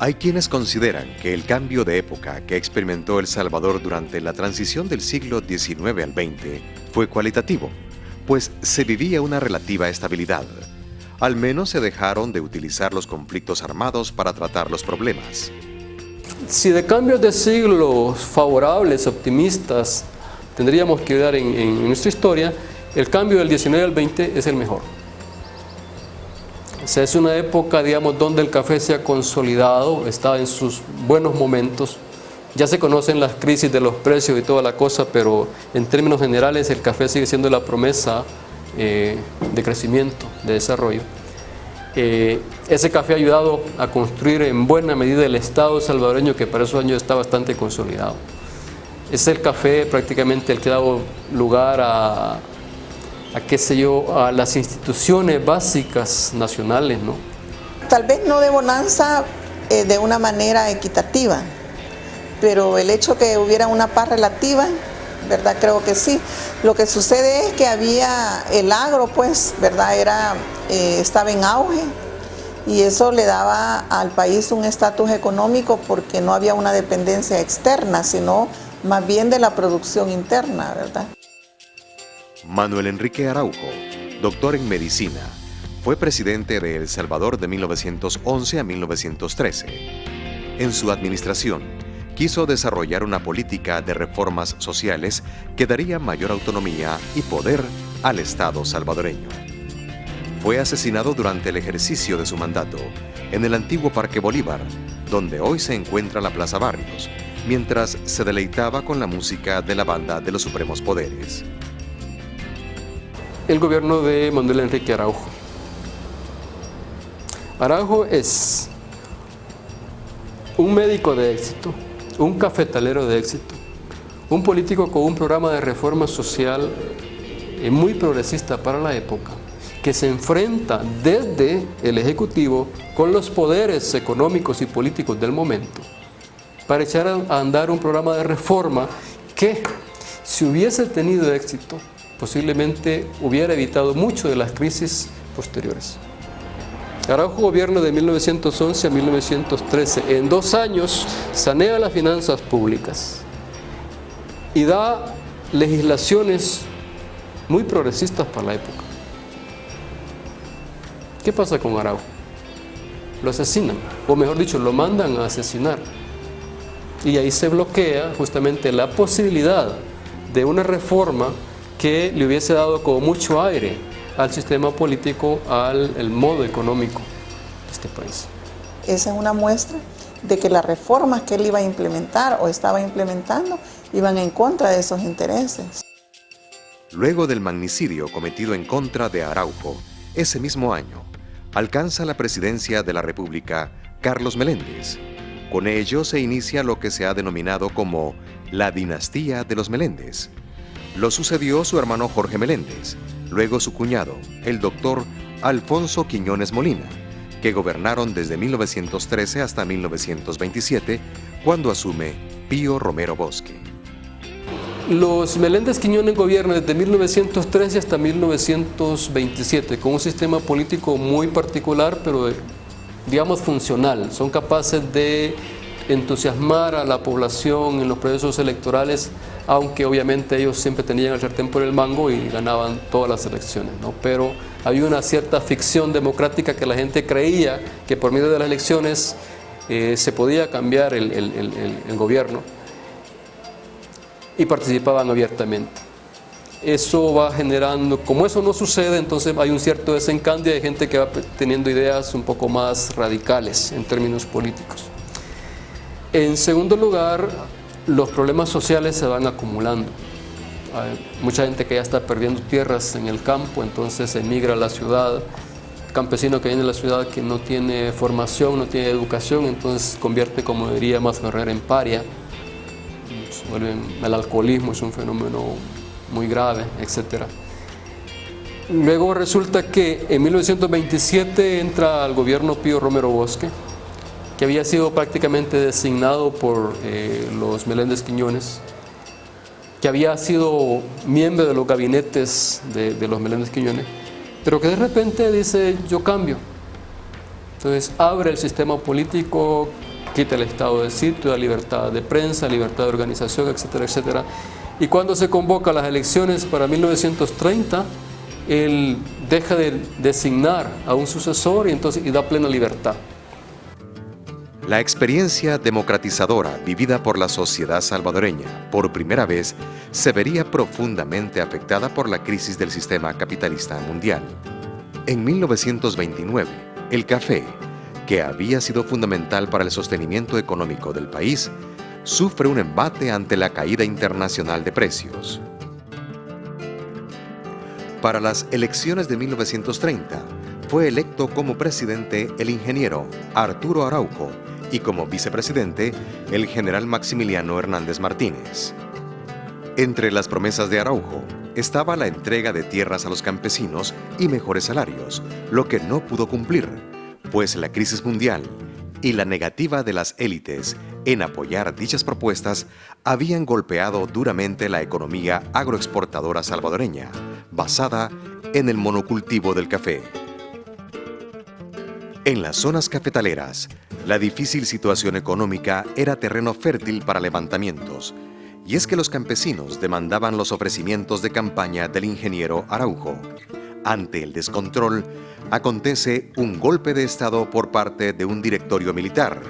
Hay quienes consideran que el cambio de época que experimentó El Salvador durante la transición del siglo XIX al XX fue cualitativo, pues se vivía una relativa estabilidad. Al menos se dejaron de utilizar los conflictos armados para tratar los problemas. Si de cambios de siglos favorables, optimistas, tendríamos que dar en nuestra historia, el cambio del XIX al XX es el mejor. O sea, es una época, digamos, donde el café se ha consolidado, está en sus buenos momentos. Ya se conocen las crisis de los precios y toda la cosa, pero en términos generales el café sigue siendo la promesa de crecimiento, de desarrollo. Ese café ha ayudado a construir en buena medida el Estado salvadoreño, que para esos años está bastante consolidado. Es el café prácticamente el que ha dado lugar a qué sé yo, a las instituciones básicas nacionales, ¿no? Tal vez no de bonanza de una manera equitativa, pero el hecho que hubiera una paz relativa, ¿verdad? Creo que sí. Lo que sucede es que había el agro, pues, ¿verdad? Estaba en auge y eso le daba al país un estatus económico porque no había una dependencia externa, sino más bien de la producción interna, ¿verdad? Manuel Enrique Araujo, doctor en medicina, fue presidente de El Salvador de 1911 a 1913. En su administración, quiso desarrollar una política de reformas sociales que daría mayor autonomía y poder al Estado salvadoreño. Fue asesinado durante el ejercicio de su mandato en el antiguo Parque Bolívar, donde hoy se encuentra la Plaza Barrios, mientras se deleitaba con la música de la Banda de los Supremos Poderes. El gobierno de Manuel Enrique Araujo. Araujo es un médico de éxito, un cafetalero de éxito, un político con un programa de reforma social muy progresista para la época, que se enfrenta desde el Ejecutivo con los poderes económicos y políticos del momento para echar a andar un programa de reforma que, si hubiese tenido éxito, posiblemente hubiera evitado mucho de las crisis posteriores. Araujo gobierna de 1911 a 1913. En 2 años sanea las finanzas públicas y da legislaciones muy progresistas para la época. ¿Qué pasa con Araujo? Lo asesinan, o mejor dicho, lo mandan a asesinar. Y ahí se bloquea justamente la posibilidad de una reforma que le hubiese dado como mucho aire al sistema político, al modo económico de este país. Esa es una muestra de que las reformas que él iba a implementar o estaba implementando iban en contra de esos intereses. Luego del magnicidio cometido en contra de Araujo, ese mismo año, alcanza la presidencia de la República Carlos Meléndez. Con ello se inicia lo que se ha denominado como la dinastía de los Meléndez. Lo sucedió su hermano Jorge Meléndez, luego su cuñado, el doctor Alfonso Quiñones Molina, que gobernaron desde 1913 hasta 1927, cuando asume Pío Romero Bosque. Los Meléndez Quiñones gobiernan desde 1913 hasta 1927, con un sistema político muy particular, pero digamos funcional. Son capaces de entusiasmar a la población en los procesos electorales, aunque obviamente ellos siempre tenían el sartén por el mango y ganaban todas las elecciones, ¿no? Pero había una cierta ficción democrática que la gente creía que por medio de las elecciones se podía cambiar el gobierno y participaban abiertamente. Eso va generando, como eso no sucede, entonces hay un cierto desencanto y hay gente que va teniendo ideas un poco más radicales en términos políticos. En segundo lugar, los problemas sociales se van acumulando. Hay mucha gente que ya está perdiendo tierras en el campo, entonces emigra a la ciudad. campesino que viene de la ciudad que no tiene formación, no tiene educación, entonces convierte, como diría Masferrer, en paria. El alcoholismo es un fenómeno muy grave, etc. Luego resulta que en 1927 entra al gobierno Pío Romero Bosque, que había sido prácticamente designado por los Meléndez Quiñones, que había sido miembro de los gabinetes de los Meléndez Quiñones, pero que de repente dice: yo cambio. Entonces abre el sistema político, quita el estado de sitio, la libertad de prensa, libertad de organización, etcétera, etcétera. Y cuando se convoca las elecciones para 1930, él deja de designar a un sucesor y da plena libertad. La experiencia democratizadora vivida por la sociedad salvadoreña por primera vez se vería profundamente afectada por la crisis del sistema capitalista mundial. En 1929, el café, que había sido fundamental para el sostenimiento económico del país, sufre un embate ante la caída internacional de precios. Para las elecciones de 1930, fue electo como presidente el ingeniero Arturo Araujo y como vicepresidente el general Maximiliano Hernández Martínez. Entre las promesas de Araujo estaba la entrega de tierras a los campesinos y mejores salarios, lo que no pudo cumplir, pues la crisis mundial y la negativa de las élites en apoyar dichas propuestas habían golpeado duramente la economía agroexportadora salvadoreña, basada en el monocultivo del café. En las zonas cafetaleras, la difícil situación económica era terreno fértil para levantamientos, y es que los campesinos demandaban los ofrecimientos de campaña del ingeniero Araujo. Ante el descontrol, acontece un golpe de Estado por parte de un directorio militar,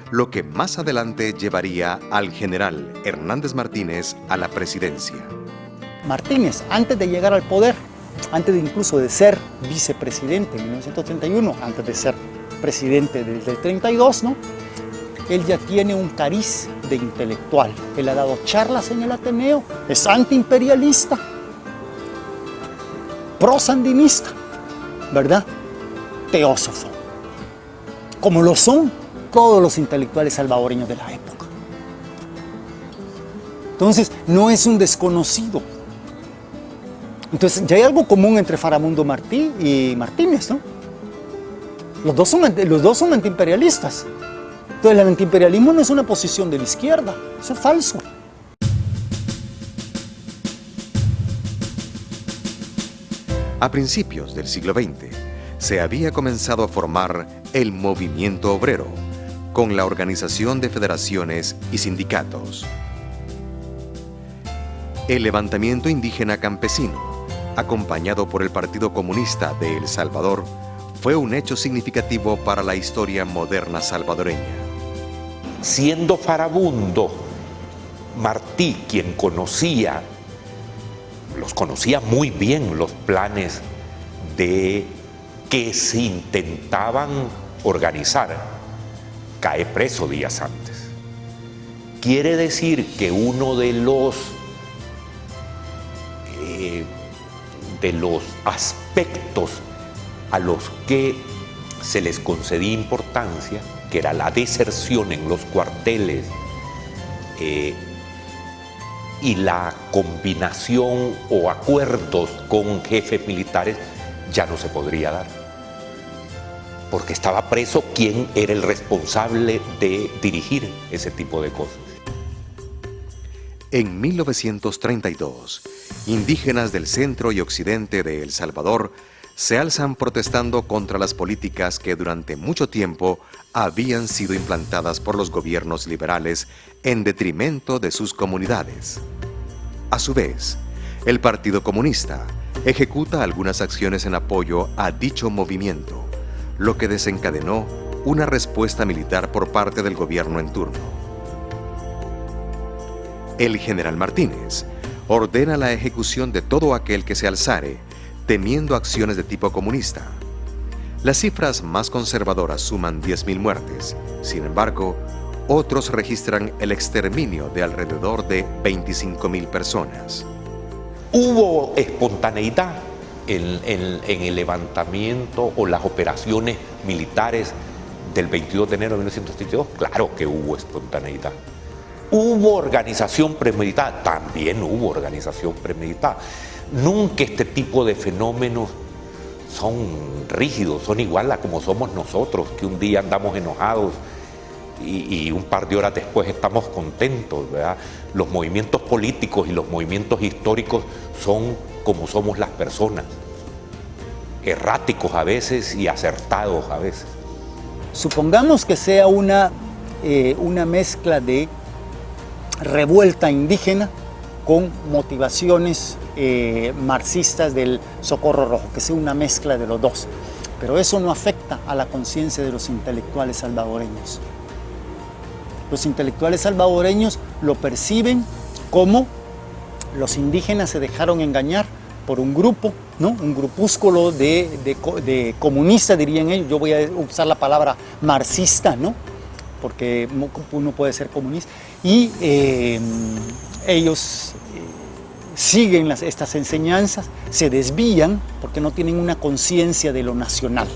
lo que más adelante llevaría al general Hernández Martínez a la presidencia. Martínez, antes de llegar al poder, antes de incluso de ser vicepresidente en 1931, antes de ser presidente desde el 32, ¿no? Él ya tiene un cariz de intelectual. Él ha dado charlas en el Ateneo, es antiimperialista, prosandinista, ¿verdad? Teósofo, como lo son todos los intelectuales salvadoreños de la época. Entonces, no es un desconocido. Entonces, ya hay algo común entre Faramundo Martí y Martínez, ¿no? Los dos son antiimperialistas. Entonces, el antiimperialismo no es una posición de la izquierda, eso es falso. A principios del siglo XX, se había comenzado a formar el movimiento obrero, con la organización de federaciones y sindicatos. El levantamiento indígena campesino, acompañado por el Partido Comunista de El Salvador, fue un hecho significativo para la historia moderna salvadoreña. Siendo Farabundo Martí quien los conocía muy bien los planes de que se intentaban organizar, cae preso días antes. Quiere decir que uno de los aspectos a los que se les concedía importancia, que era la deserción en los cuarteles y la combinación o acuerdos con jefes militares, ya no se podría dar, porque estaba preso quien era el responsable de dirigir ese tipo de cosas. En 1932, indígenas del centro y occidente de El Salvador se alzan protestando contra las políticas que durante mucho tiempo habían sido implantadas por los gobiernos liberales en detrimento de sus comunidades. A su vez, el Partido Comunista ejecuta algunas acciones en apoyo a dicho movimiento, lo que desencadenó una respuesta militar por parte del gobierno en turno. El general Martínez ordena la ejecución de todo aquel que se alzare, temiendo acciones de tipo comunista. Las cifras más conservadoras suman 10.000 muertes. Sin embargo, otros registran el exterminio de alrededor de 25.000 personas. Hubo espontaneidad en el levantamiento o las operaciones militares del 22 de enero de 1932? Claro que hubo espontaneidad. ¿Hubo organización premeditada? También hubo organización premeditada. Nunca este tipo de fenómenos son rígidos, son igual a como somos nosotros, que un día andamos enojados y un par de horas después estamos contentos, ¿verdad? Los movimientos políticos y los movimientos históricos son como somos las personas, erráticos a veces y acertados a veces. Supongamos que sea una mezcla de revuelta indígena con motivaciones marxistas del Socorro Rojo, que sea una mezcla de los dos. Pero eso no afecta a la conciencia de los intelectuales salvadoreños. Los intelectuales salvadoreños lo perciben como los indígenas se dejaron engañar por un grupo, ¿no? Un grupúsculo de comunistas, dirían ellos. Yo voy a usar la palabra marxista, ¿no? Porque uno puede ser comunista. Y ellos siguen estas enseñanzas, se desvían porque no tienen una conciencia de lo nacional.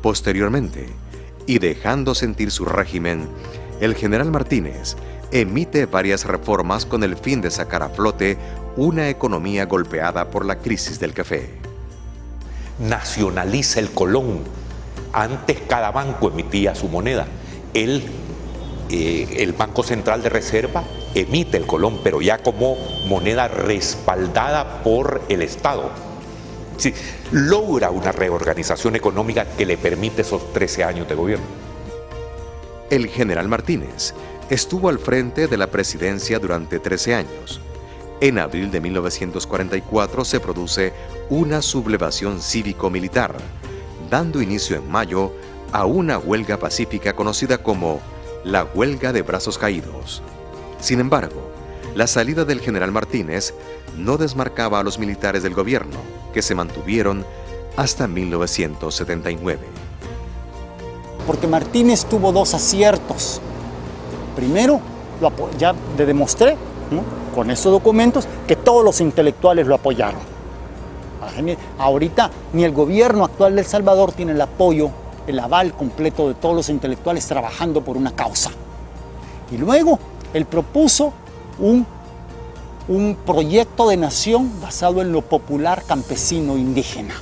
Posteriormente, y dejando sentir su régimen, el general Martínez emite varias reformas con el fin de sacar a flote una economía golpeada por la crisis del café. Nacionaliza el colón. Antes cada banco emitía su moneda. El Banco Central de Reserva emite el colón, pero ya como moneda respaldada por el Estado. Sí, logra una reorganización económica que le permite esos 13 años de gobierno. El general Martínez estuvo al frente de la presidencia durante 13 años. En abril de 1944 se produce una sublevación cívico-militar, dando inicio en mayo a una huelga pacífica conocida como la Huelga de Brazos Caídos. Sin embargo, la salida del general Martínez no desmarcaba a los militares del gobierno, que se mantuvieron hasta 1979. Porque Martínez tuvo dos aciertos. Primero, ya le demostré, ¿no?, con estos documentos, que todos los intelectuales lo apoyaron. Ahorita ni el gobierno actual de El Salvador tiene el apoyo, el aval completo de todos los intelectuales trabajando por una causa. Y luego, él propuso un proyecto de nación basado en lo popular campesino indígena.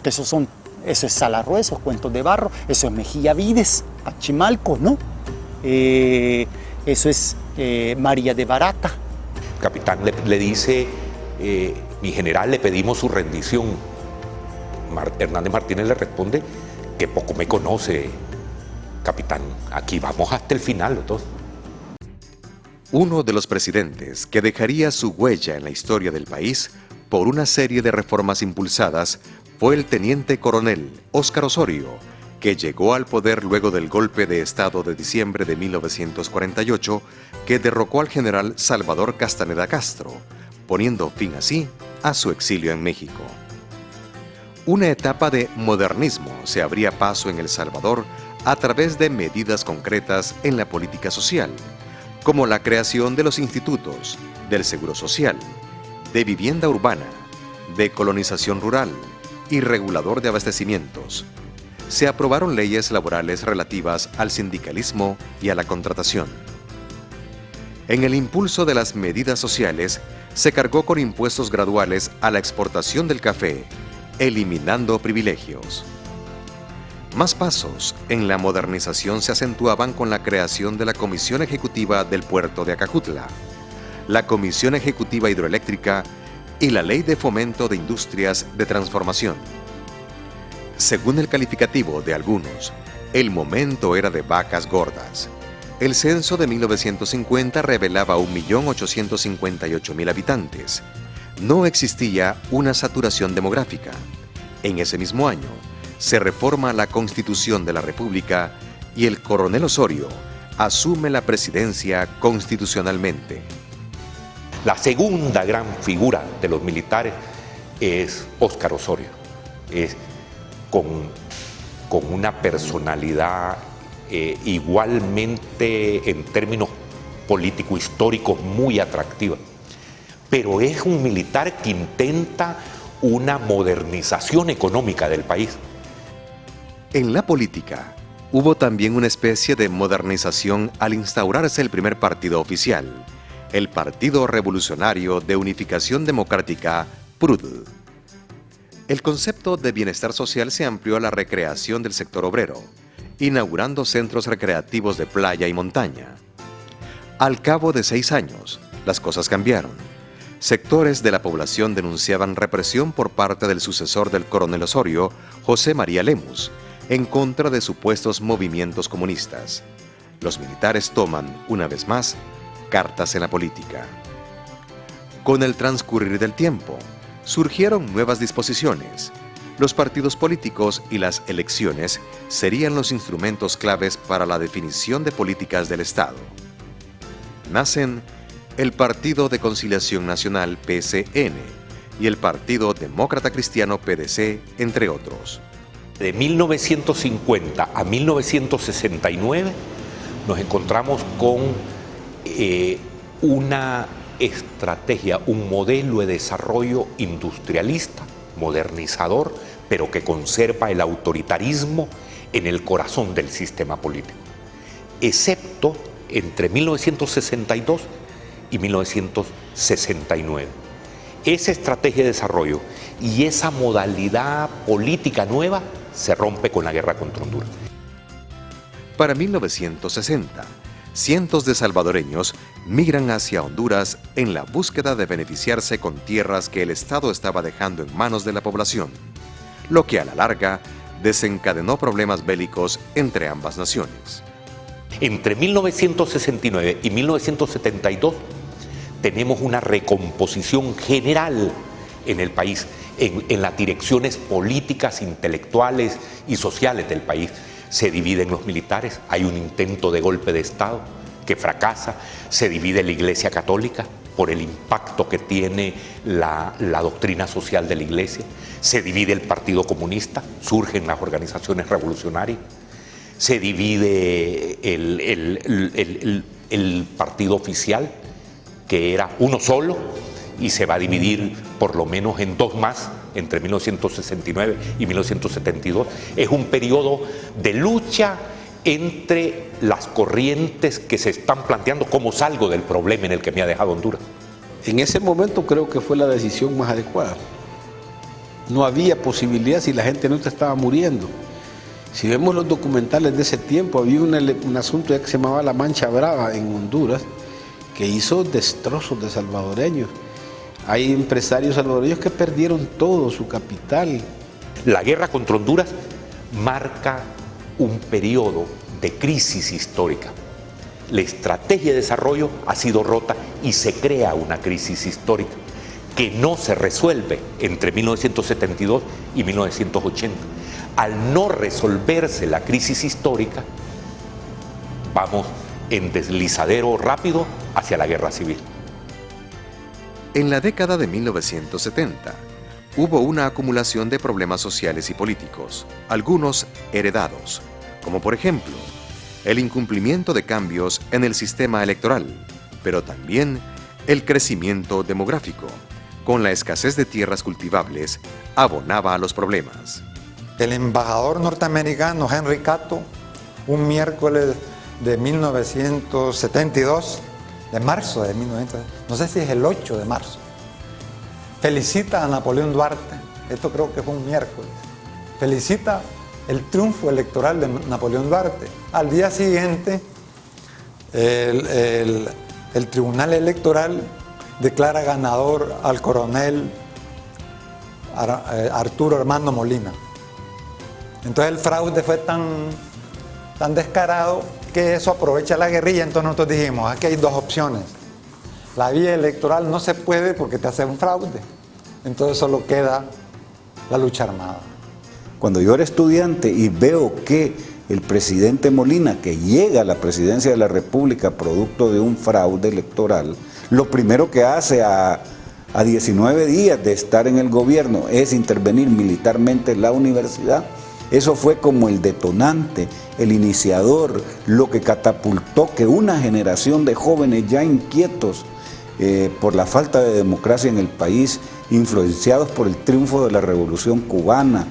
Eso es Salarrueso, Cuentos de Barro, eso es Mejía Vides, Pachimalco, ¿no? Eso es María de Barata. Capitán le dice, mi general, le pedimos su rendición. Hernández Martínez le responde que poco me conoce, capitán, aquí vamos hasta el final los dos. Uno de los presidentes que dejaría su huella en la historia del país por una serie de reformas impulsadas fue el teniente coronel Óscar Osorio, que llegó al poder luego del golpe de Estado de diciembre de 1948 que derrocó al general Salvador Castaneda Castro, poniendo fin así a su exilio en México. Una etapa de modernismo se abría paso en El Salvador a través de medidas concretas en la política social, como la creación de los institutos, del Seguro Social, de vivienda urbana, de colonización rural y regulador de abastecimientos. Se aprobaron leyes laborales relativas al sindicalismo y a la contratación. En el impulso de las medidas sociales, se cargó con impuestos graduales a la exportación del café, eliminando privilegios. Más pasos en la modernización se acentuaban con la creación de la Comisión Ejecutiva del Puerto de Acajutla, la Comisión Ejecutiva Hidroeléctrica y la Ley de Fomento de Industrias de Transformación. Según el calificativo de algunos, el momento era de vacas gordas. El censo de 1950 revelaba 1.858.000 habitantes. No existía una saturación demográfica. En ese mismo año, se reforma la Constitución de la República y el coronel Osorio asume la presidencia constitucionalmente. La segunda gran figura de los militares es Óscar Osorio. Es con una personalidad igualmente en términos político-históricos muy atractiva. pero es un militar que intenta una modernización económica del país. En la política, hubo también una especie de modernización al instaurarse el primer partido oficial, el Partido Revolucionario de Unificación Democrática, PRUD. El concepto de bienestar social se amplió a la recreación del sector obrero, inaugurando centros recreativos de playa y montaña. Al cabo de 6 años, las cosas cambiaron. Sectores de la población denunciaban represión por parte del sucesor del coronel Osorio, José María Lemus, en contra de supuestos movimientos comunistas. Los militares toman, una vez más, cartas en la política. Con el transcurrir del tiempo, surgieron nuevas disposiciones. Los partidos políticos y las elecciones serían los instrumentos claves para la definición de políticas del Estado. Nacen el Partido de Conciliación Nacional, PCN, y el Partido Demócrata Cristiano, PDC, entre otros. De 1950 a 1969 nos encontramos con una estrategia, un modelo de desarrollo industrialista, modernizador, pero que conserva el autoritarismo en el corazón del sistema político, excepto entre 1962 y 1969. Esa estrategia de desarrollo y esa modalidad política nueva se rompe con la guerra contra Honduras. Para 1960, cientos de salvadoreños migran hacia Honduras en la búsqueda de beneficiarse con tierras que el Estado estaba dejando en manos de la población, lo que a la larga desencadenó problemas bélicos entre ambas naciones. Entre 1969 y 1972 tenemos una recomposición general en el país, en las direcciones políticas, intelectuales y sociales del país. Se dividen los militares, hay un intento de golpe de Estado que fracasa, se divide la Iglesia Católica por el impacto que tiene la doctrina social de la Iglesia, se divide el Partido Comunista, surgen las organizaciones revolucionarias, se divide el partido oficial, que era uno solo, y se va a dividir por lo menos en 2 más, entre 1969 y 1972. Es un periodo de lucha entre las corrientes que se están planteando cómo salgo del problema en el que me ha dejado Honduras. En ese momento creo que fue la decisión más adecuada. No había posibilidad si la gente no estaba muriendo. Si vemos los documentales de ese tiempo, había un asunto que se llamaba La Mancha Brava en Honduras, que hizo destrozos de salvadoreños. Hay empresarios salvadoreños que perdieron todo su capital. La guerra contra Honduras marca un periodo de crisis histórica. La estrategia de desarrollo ha sido rota y se crea una crisis histórica que no se resuelve entre 1972 y 1980. Al no resolverse la crisis histórica, vamos en deslizadero rápido hacia la guerra civil. En la década de 1970, hubo una acumulación de problemas sociales y políticos, algunos heredados, como por ejemplo, el incumplimiento de cambios en el sistema electoral, pero también el crecimiento demográfico, con la escasez de tierras cultivables, abonaba a los problemas. El embajador norteamericano Henry Cato, un miércoles de 1972, de marzo de 1972, no sé si es el 8 de marzo, felicita a Napoleón Duarte, esto creo que fue un miércoles, felicita el triunfo electoral de Napoleón Duarte. Al día siguiente, el Tribunal Electoral declara ganador al coronel Arturo Armando Molina. Entonces el fraude fue tan descarado que eso aprovecha la guerrilla. Entonces nosotros dijimos, aquí hay 2 opciones. La vía electoral no se puede porque te hace un fraude. Entonces solo queda la lucha armada. Cuando yo era estudiante y veo que el presidente Molina, que llega a la presidencia de la República producto de un fraude electoral, lo primero que hace a 19 días de estar en el gobierno es intervenir militarmente en la universidad. Eso fue como el detonante, el iniciador, lo que catapultó que una generación de jóvenes ya inquietos por la falta de democracia en el país, influenciados por el triunfo de la Revolución Cubana,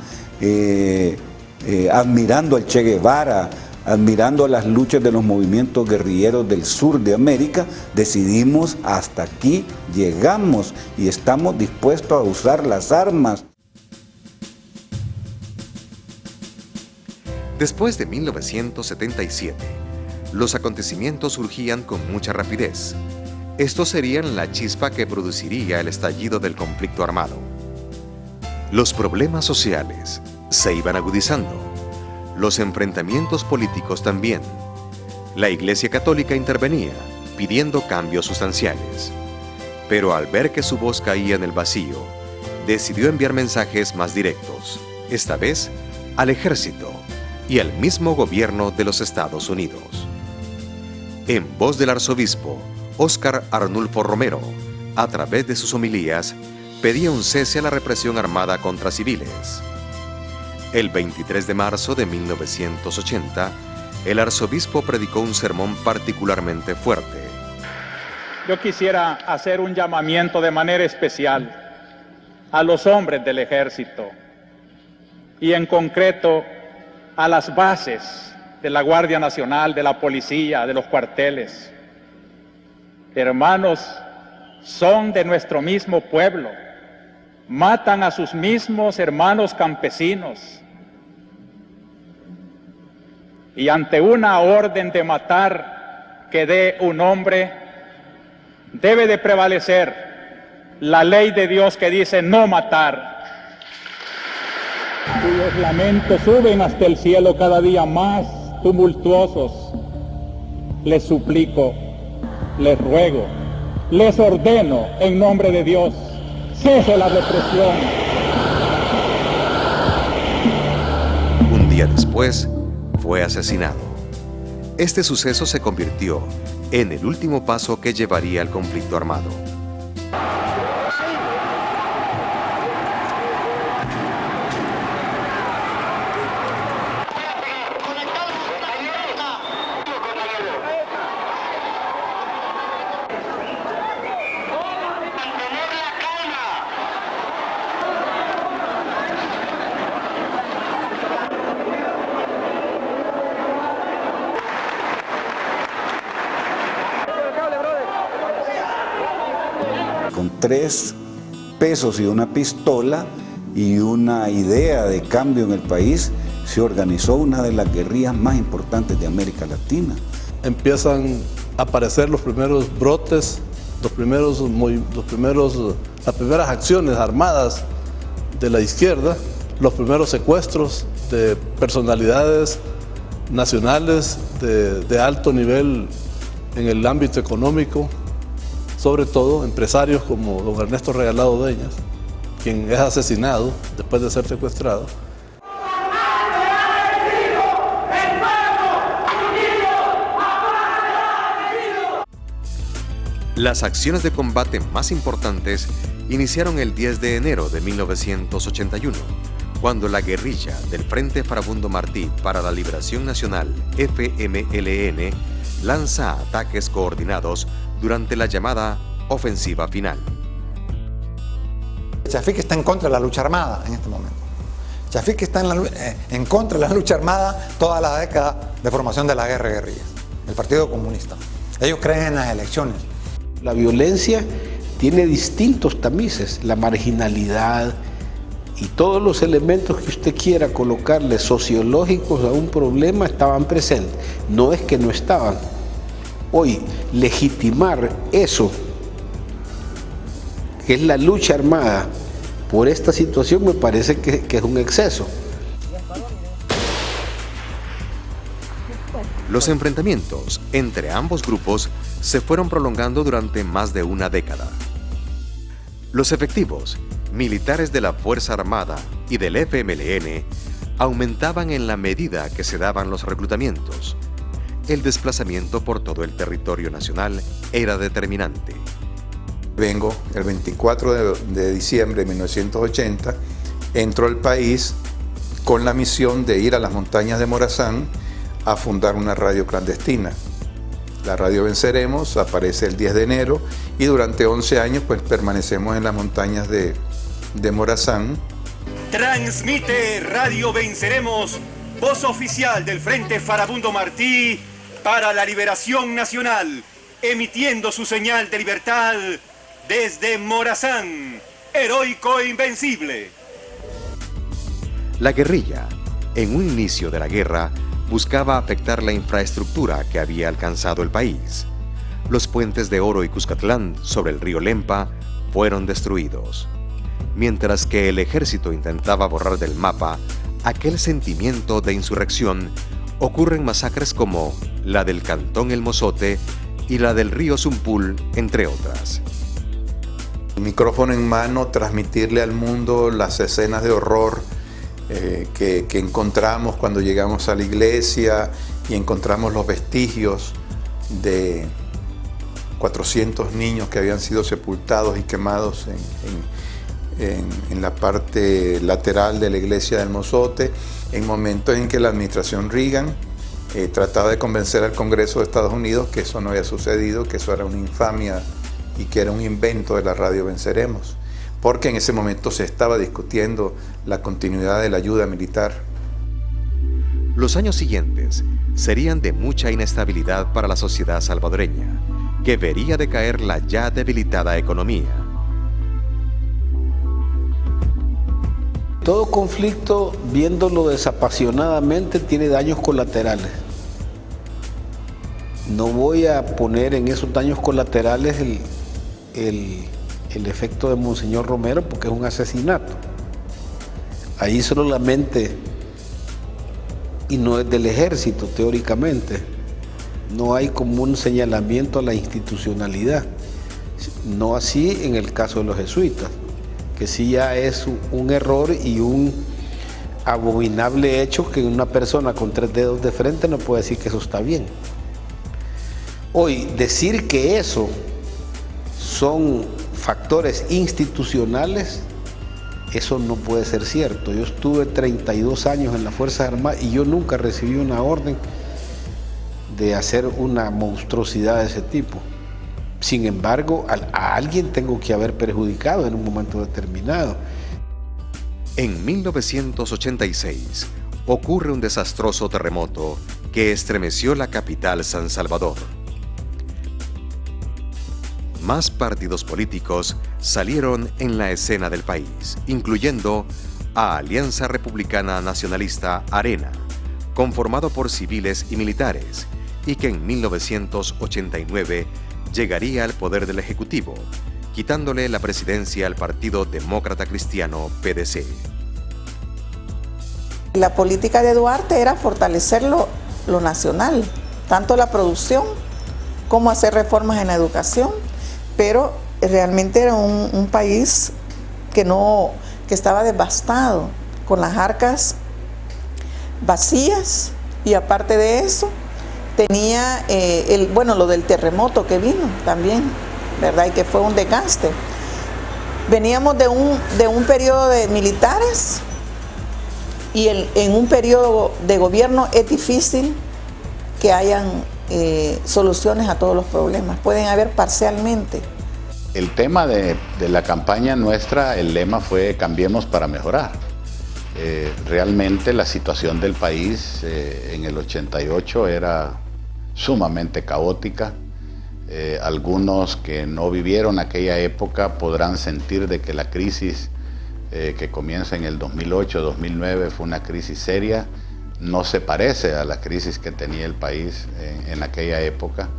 admirando al Che Guevara, admirando las luchas de los movimientos guerrilleros del sur de América, decidimos hasta aquí llegamos y estamos dispuestos a usar las armas. Después de 1977, los acontecimientos surgían con mucha rapidez. Estos serían la chispa que produciría el estallido del conflicto armado. Los problemas sociales se iban agudizando, los enfrentamientos políticos también. La Iglesia Católica intervenía, pidiendo cambios sustanciales. Pero al ver que su voz caía en el vacío, decidió enviar mensajes más directos, esta vez al ejército y al mismo gobierno de los Estados Unidos. En voz del arzobispo Óscar Arnulfo Romero, a través de sus homilías, pedía un cese a la represión armada contra civiles. El 23 de marzo de 1980, el arzobispo predicó un sermón particularmente fuerte. Yo quisiera hacer un llamamiento de manera especial a los hombres del ejército y en concreto a las bases de la Guardia Nacional, de la policía, de los cuarteles. Hermanos, son de nuestro mismo pueblo, matan a sus mismos hermanos campesinos. Y ante una orden de matar que dé un hombre, debe de prevalecer la ley de Dios que dice no matar. Cuyos lamentos suben hasta el cielo cada día más tumultuosos. Les suplico, les ruego, les ordeno en nombre de Dios, cese la represión. Un día después, fue asesinado. Este suceso se convirtió en el último paso que llevaría al conflicto armado. Con 3 pesos y una pistola y una idea de cambio en el país, se organizó una de las guerrillas más importantes de América Latina. Empiezan a aparecer los primeros brotes, las primeras acciones armadas de la izquierda, los primeros secuestros de personalidades nacionales de alto nivel en el ámbito económico, sobre todo empresarios como don Ernesto Regalado Dueñas, quien es asesinado después de ser secuestrado. Las acciones de combate más importantes iniciaron el 10 de enero de 1981, cuando la guerrilla del Frente Farabundo Martí para la Liberación Nacional, FMLN, lanza ataques coordinados durante la llamada ofensiva final. Chafik está en contra de la lucha armada en este momento. Chafik está en contra de la lucha armada toda la década de formación de la guerra de guerrillas, el Partido Comunista. Ellos creen en las elecciones. La violencia tiene distintos tamices, la marginalidad y todos los elementos que usted quiera colocarle sociológicos a un problema estaban presentes. No es que no estaban. Hoy, legitimar eso, que es la lucha armada, por esta situación me parece que es un exceso. Los enfrentamientos entre ambos grupos se fueron prolongando durante más de una década. Los efectivos militares de la Fuerza Armada y del FMLN aumentaban en la medida que se daban los reclutamientos. El desplazamiento por todo el territorio nacional era determinante. Vengo el 24 de diciembre de 1980, entro al país con la misión de ir a las montañas de Morazán a fundar una radio clandestina. la radio Venceremos aparece el 10 de enero y durante 11 años pues permanecemos en las montañas de Morazán. Transmite Radio Venceremos, voz oficial del Frente Farabundo Martí para la Liberación Nacional, emitiendo su señal de libertad desde Morazán, heroico e invencible. La guerrilla, en un inicio de la guerra, buscaba afectar la infraestructura que había alcanzado el país. Los puentes de Oro y Cuscatlán sobre el río Lempa fueron destruidos. Mientras que el ejército intentaba borrar del mapa aquel sentimiento de insurrección, ocurren masacres como la del Cantón El Mozote y la del río Zumpul, entre otras. El micrófono en mano, transmitirle al mundo las escenas de horror que encontramos cuando llegamos a la iglesia y encontramos los vestigios de 400 niños que habían sido sepultados y quemados en la parte lateral de la iglesia del Mozote, en momentos en que la administración Reagan trataba de convencer al Congreso de Estados Unidos que eso no había sucedido, que eso era una infamia y que era un invento de la radio Venceremos, porque en ese momento se estaba discutiendo la continuidad de la ayuda militar. Los años siguientes serían de mucha inestabilidad para la sociedad salvadoreña, que vería decaer la ya debilitada economía. Todo conflicto, viéndolo desapasionadamente, tiene daños colaterales. No voy a poner en esos daños colaterales el efecto de Monseñor Romero, porque es un asesinato. Ahí solamente, y no es del ejército teóricamente, no hay como un señalamiento a la institucionalidad. No así en el caso de los jesuitas, que sí ya es un error y un abominable hecho que una persona con 3 dedos de frente no puede decir que eso está bien. Hoy, decir que eso son factores institucionales, eso no puede ser cierto. Yo estuve 32 años en las Fuerzas Armadas y yo nunca recibí una orden de hacer una monstruosidad de ese tipo. Sin embargo, a alguien tengo que haber perjudicado en un momento determinado. En 1986 ocurre un desastroso terremoto que estremeció la capital San Salvador. Más partidos políticos salieron en la escena del país, incluyendo a Alianza Republicana Nacionalista Arena, conformado por civiles y militares, y que en 1989 llegaría al poder del Ejecutivo, quitándole la presidencia al Partido Demócrata Cristiano PDC. La política de Duarte era fortalecer lo nacional, tanto la producción como hacer reformas en la educación, pero realmente era un país que estaba devastado, con las arcas vacías, y aparte de eso tenía lo del terremoto que vino también, ¿verdad? Y que fue un desgaste. Veníamos de un periodo de militares y en un periodo de gobierno es difícil que hayan soluciones a todos los problemas. Pueden haber parcialmente. El tema de la campaña nuestra, el lema fue Cambiemos para mejorar. Realmente la situación del país en el 88 era sumamente caótica. Algunos que no vivieron aquella época podrán sentir de que la crisis que comienza en el 2008-2009 fue una crisis seria. No se parece a la crisis que tenía el país en aquella época.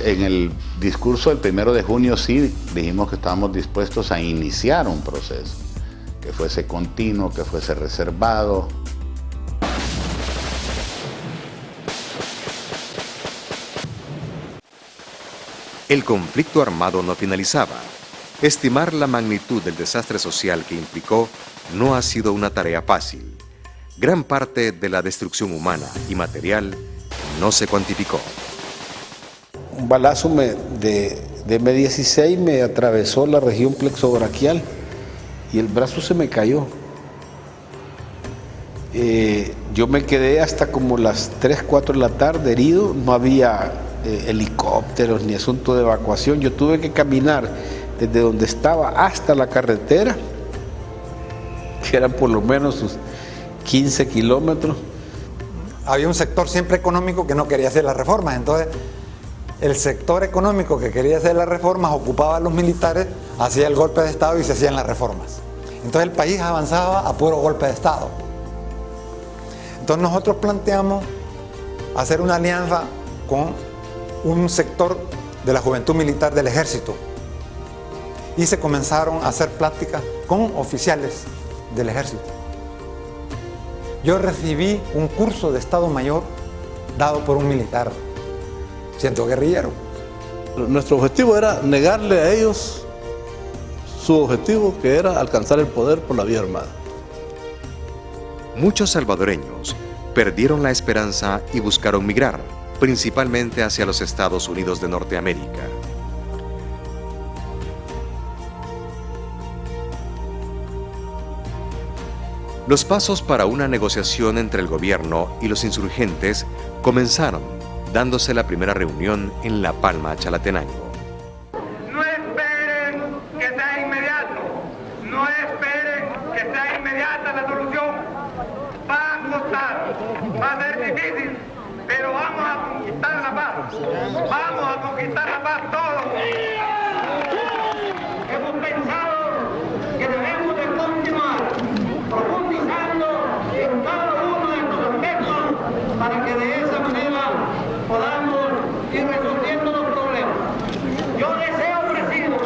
En el discurso del 1 de junio sí dijimos que estábamos dispuestos a iniciar un proceso, que fuese continuo, que fuese reservado. El conflicto armado no finalizaba. Estimar la magnitud del desastre social que implicó no ha sido una tarea fácil. Gran parte de la destrucción humana y material no se cuantificó. Un balazo de M16 me atravesó la región plexobraquial y el brazo se me cayó. Yo me quedé hasta como las 3, 4 de la tarde herido, no había helicópteros ni asunto de evacuación. Yo tuve que caminar desde donde estaba hasta la carretera, que eran por lo menos sus 15 kilómetros. Había un sector siempre económico que no quería hacer las reformas, entonces el sector económico que quería hacer las reformas ocupaba a los militares, hacía el golpe de Estado y se hacían las reformas. Entonces el país avanzaba a puro golpe de Estado. Entonces nosotros planteamos hacer una alianza con un sector de la juventud militar del ejército y se comenzaron a hacer pláticas con oficiales del ejército. Yo recibí un curso de Estado Mayor dado por un militar, siendo guerrillero. Nuestro objetivo era negarle a ellos su objetivo, que era alcanzar el poder por la vía armada. Muchos salvadoreños perdieron la esperanza y buscaron migrar, principalmente hacia los Estados Unidos de Norteamérica. Los pasos para una negociación entre el gobierno y los insurgentes comenzaron, dándose la primera reunión en La Palma, Chalatenango. No esperen que sea inmediato, no esperen que sea inmediata la solución. Va a costar, va a ser difícil, pero vamos a conquistar la paz. Vamos a conquistar la paz todos. Hemos pensado que debemos de continuar profundizando en cada uno de estos aspectos para que de esa manera podamos ir resolviendo los problemas. Yo deseo, presido,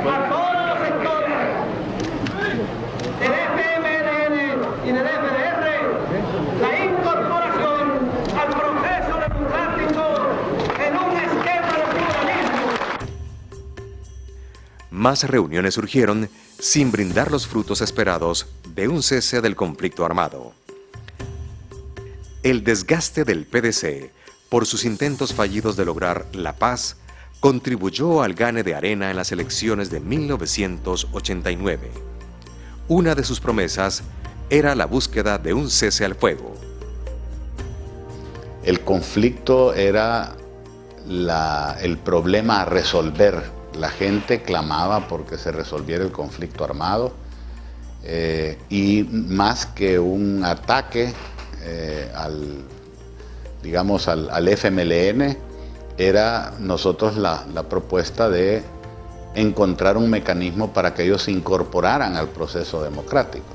a todos los sectores del FMLN y del FDR la incorporación al proceso democrático en un esquema de pluralismo. Más reuniones surgieron sin brindar los frutos esperados de un cese del conflicto armado. El desgaste del PDC por sus intentos fallidos de lograr la paz contribuyó al gane de Arena en las elecciones de 1989. Una de sus promesas era la búsqueda de un cese al fuego. El conflicto era el problema a resolver. La gente clamaba porque se resolviera el conflicto armado y más que un ataque al FMLN, era nosotros la propuesta de encontrar un mecanismo para que ellos se incorporaran al proceso democrático.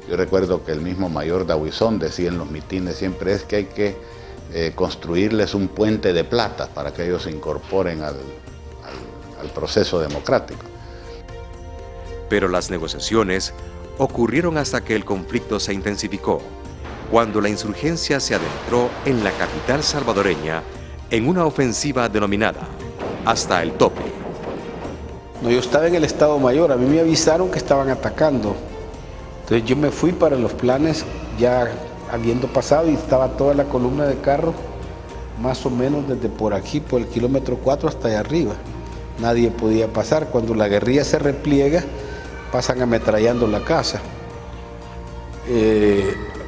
Yo recuerdo que el mismo mayor Dawison decía en los mitines siempre es que hay que construirles un puente de plata para que ellos se incorporen al proceso democrático. Pero las negociaciones ocurrieron hasta que el conflicto se intensificó, cuando la insurgencia se adentró en la capital salvadoreña en una ofensiva denominada Hasta el Tope. No, yo estaba en el Estado Mayor, a mí me avisaron que estaban atacando. Entonces yo me fui para los planes ya habiendo pasado y estaba toda la columna de carros más o menos desde por aquí, por el kilómetro 4 hasta allá arriba. Nadie podía pasar. Cuando la guerrilla se repliega, pasan ametrallando la casa.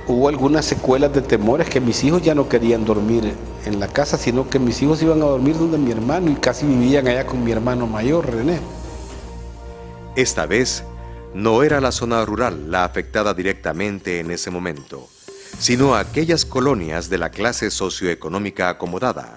Hubo algunas secuelas de temores que mis hijos ya no querían dormir en la casa, sino que mis hijos iban a dormir donde mi hermano y casi vivían allá con mi hermano mayor, René. Esta vez, no era la zona rural la afectada directamente en ese momento, sino aquellas colonias de la clase socioeconómica acomodada.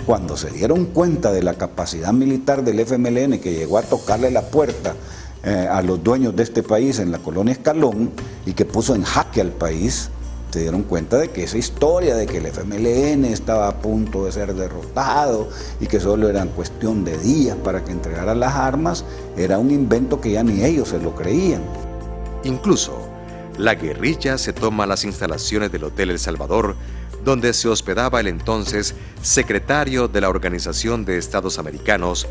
Cuando se dieron cuenta de la capacidad militar del FMLN que llegó a tocarle la puerta a los dueños de este país en la colonia Escalón y que puso en jaque al país, se dieron cuenta de que esa historia de que el FMLN estaba a punto de ser derrotado y que solo eran cuestión de días para que entregaran las armas, era un invento que ya ni ellos se lo creían. Incluso, la guerrilla se toma las instalaciones del Hotel El Salvador, donde se hospedaba el entonces secretario de la Organización de Estados Americanos,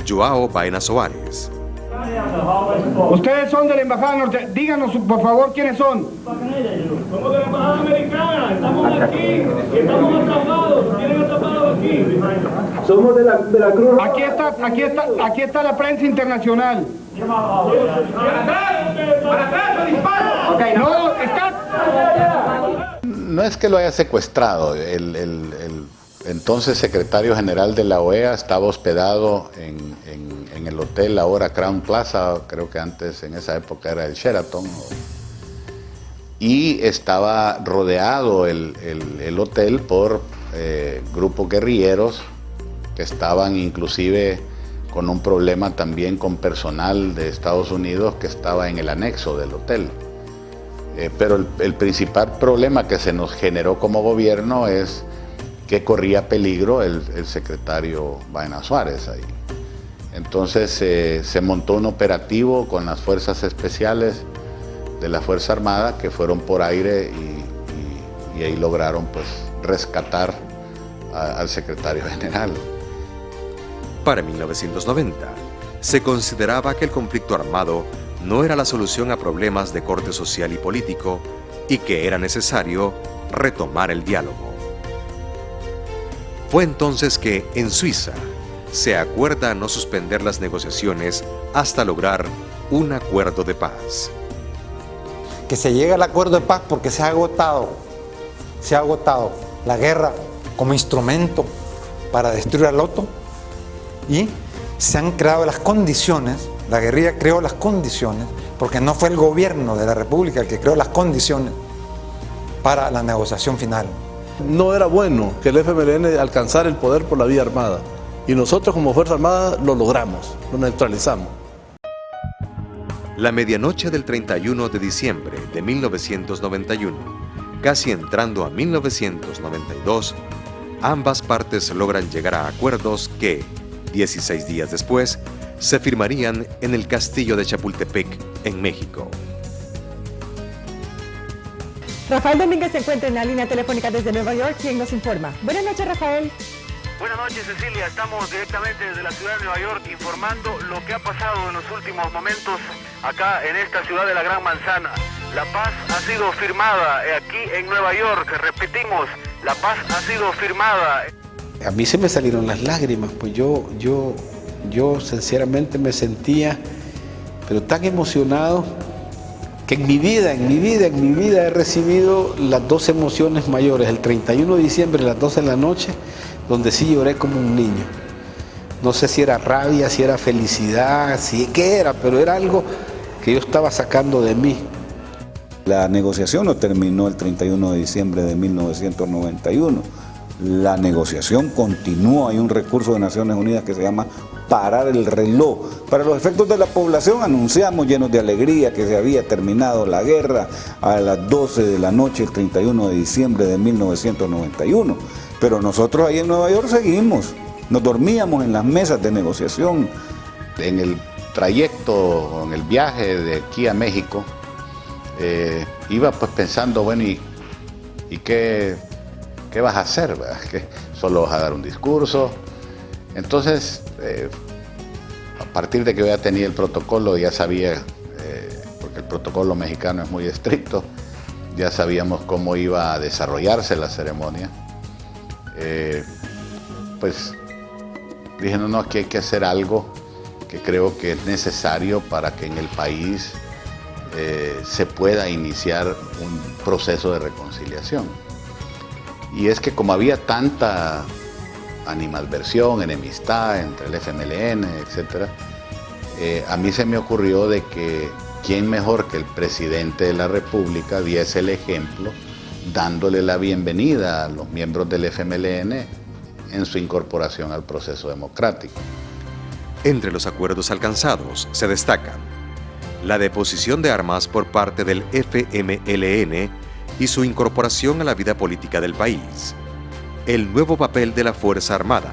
Joao Baena Soares. Ustedes son de la Embajada Norte. Díganos, por favor, ¿quiénes son? Somos de la Embajada Americana. Estamos aquí. Estamos atrapados. Tienen atrapados aquí. Somos de la Cruz. Aquí está la prensa internacional. ¡Para atrás! ¡Para atrás! ¡Disparo! Okay, no, está... No es que lo haya secuestrado, el entonces secretario general de la OEA estaba hospedado en el hotel ahora Crown Plaza, creo que antes en esa época era el Sheraton, y estaba rodeado el hotel por grupos guerrilleros que estaban inclusive con un problema también con personal de Estados Unidos que estaba en el anexo del hotel. Pero el principal problema que se nos generó como gobierno es que corría peligro el secretario Baena Suárez ahí. Entonces se montó un operativo con las fuerzas especiales de la Fuerza Armada que fueron por aire y ahí lograron pues rescatar al secretario general. Para 1990, se consideraba que el conflicto armado no era la solución a problemas de corte social y político y que era necesario retomar el diálogo. Fue entonces que, en Suiza, se acuerda no suspender las negociaciones hasta lograr un acuerdo de paz. Que se llegue al acuerdo de paz porque se ha agotado la guerra como instrumento para destruir al otro y se han creado las condiciones, la guerrilla creó las condiciones, porque no fue el gobierno de la República el que creó las condiciones para la negociación final. No era bueno que el FMLN alcanzara el poder por la vía armada y nosotros como Fuerza Armada lo logramos, lo neutralizamos. La medianoche del 31 de diciembre de 1991, casi entrando a 1992, ambas partes logran llegar a acuerdos que, 16 días después, se firmarían en el castillo de Chapultepec, en México. Rafael Domínguez se encuentra en la línea telefónica desde Nueva York, quien nos informa. Buenas noches, Rafael. Buenas noches, Cecilia. Estamos directamente desde la ciudad de Nueva York informando lo que ha pasado en los últimos momentos acá en esta ciudad de la Gran Manzana. La paz ha sido firmada aquí en Nueva York. Repetimos, la paz ha sido firmada. A mí se me salieron las lágrimas, pues yo sinceramente me sentía, pero tan emocionado, que en mi vida he recibido las dos emociones mayores, el 31 de diciembre a las 12 de la noche, donde sí lloré como un niño. No sé si era rabia, si era felicidad, qué era, pero era algo que yo estaba sacando de mí. La negociación no terminó el 31 de diciembre de 1991. La negociación continuó. Hay un recurso de Naciones Unidas que se llama parar el reloj. Para los efectos de la población anunciamos llenos de alegría que se había terminado la guerra a las 12 de la noche el 31 de diciembre de 1991. Pero nosotros ahí en Nueva York seguimos. Nos dormíamos en las mesas de negociación. En el trayecto, en el viaje de aquí a México, iba pues pensando, bueno, ¿y qué vas a hacer? ¿Verdad? ¿Que solo vas a dar un discurso? Entonces, a partir de que yo ya tenía el protocolo, ya sabía, porque el protocolo mexicano es muy estricto, ya sabíamos cómo iba a desarrollarse la ceremonia. Pues dije, no, aquí hay que hacer algo que creo que es necesario para que en el país se pueda iniciar un proceso de reconciliación. Y es que como había tanta animadversión, enemistad entre el FMLN, etc., a mí se me ocurrió de que quién mejor que el presidente de la República diese el ejemplo dándole la bienvenida a los miembros del FMLN en su incorporación al proceso democrático. Entre los acuerdos alcanzados se destacan la deposición de armas por parte del FMLN y su incorporación a la vida política del país, el nuevo papel de la Fuerza Armada,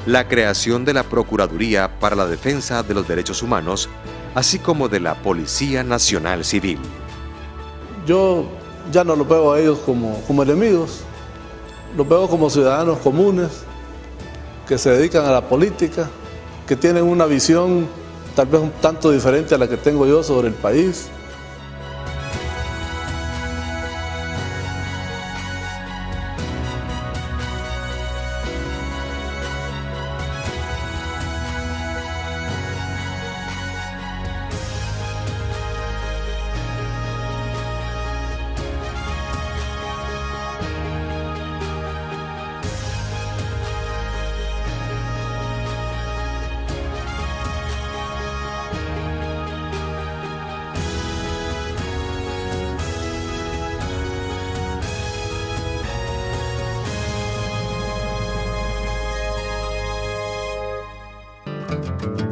la creación de la Procuraduría para la Defensa de los Derechos Humanos, así como de la Policía Nacional Civil. Yo ya no los veo a ellos como enemigos, los veo como ciudadanos comunes que se dedican a la política, que tienen una visión tal vez un tanto diferente a la que tengo yo sobre el país. México.